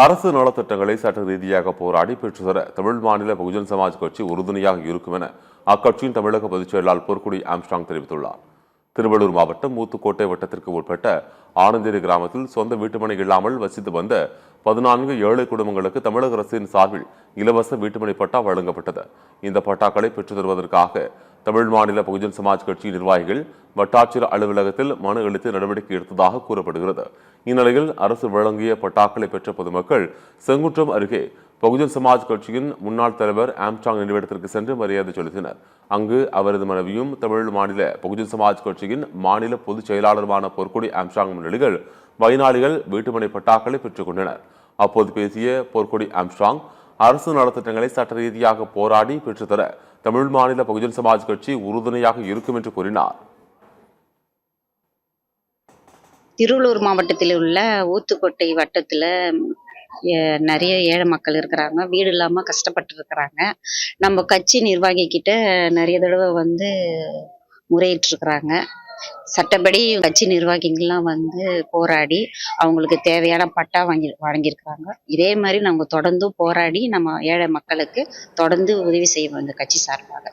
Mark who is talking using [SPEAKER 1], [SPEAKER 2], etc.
[SPEAKER 1] அரசு நலத்திட்டங்களை சட்ட ரீதியாக போராடி பெற்றுத்தர தமிழ் மாநில பகுஜன் சமாஜ் கட்சி உறுதுணையாக இருக்கும் என அக்கட்சியின் தமிழக பொதுச் செயலாளர் பொற்குடி ஆம்ஸ்ட்ராங் தெரிவித்துள்ளார். திருவள்ளூர் மாவட்டம் மூத்துக்கோட்டை வட்டத்திற்கு உட்பட்ட ஆனந்தேரி கிராமத்தில் சொந்த வீட்டுமனை இல்லாமல் வசித்து வந்த 14 ஏழை குடும்பங்களுக்கு தமிழக அரசின் சார்பில் இலவச வீட்டுமனை பட்டா வழங்கப்பட்டது. இந்த பட்டாக்களை பெற்றுத் தருவதற்காக தமிழ் மாநில பகுஜன் சமாஜ் கட்சி நிர்வாகிகள் வட்டாட்சியர் அலுவலகத்தில் மனு அளித்து நடவடிக்கை எடுத்ததாக கூறப்படுகிறது. இந்நிலையில் அரசு வழங்கிய பட்டாக்களை பெற்ற பொதுமக்கள் செங்குன்றம் அருகே பகுஜன் சமாஜ் கட்சியின் முன்னாள் தலைவர் ஆம்ஸ்ட்ராங் நினைவிடத்திற்கு சென்று மரியாதை செலுத்தினர். அங்கு அவரது மனைவியும் தமிழ் மாநில பகுஜன் சமாஜ் கட்சியின் மாநில பொதுச் செயலாளருமான பொற்குடி ஆம்ஸ்ட்ராங் முன்னிலையில் பயனாளிகள் வீட்டுமனை பட்டாக்களை பெற்றுக் கொண்டனர். அப்போது பேசிய பொற்குடி ஆம்ஸ்ட்ராங், அரசு நலத்திட்டங்களை சட்ட ரீதியாக போராடி பெற்றுத்தர தமிழ் மாநில பகுஜன் சமாஜ் கட்சி உறுதுணையாக இருக்கும் என்று கூறினார்.
[SPEAKER 2] திருவள்ளூர் மாவட்டத்தில் உள்ள ஊத்துக்கோட்டை வட்டத்தில் நிறைய ஏழை மக்கள் இருக்கிறாங்க. வீடு இல்லாமல் கஷ்டப்பட்டு இருக்கிறாங்க. நம்ம கட்சி நிர்வாகிக்கிட்ட நிறைய தடவை முறையிட்டிருக்கிறாங்க. சட்டப்படி கட்சி நிர்வாகிகள்லாம் போராடி அவங்களுக்கு தேவையான பட்டா வழங்கியிருக்கிறாங்க. இதே மாதிரி நம்ம தொடர்ந்து போராடி நம்ம ஏழை மக்களுக்கு தொடர்ந்து உதவி செய்வோம் இந்த கட்சி சார்பாக.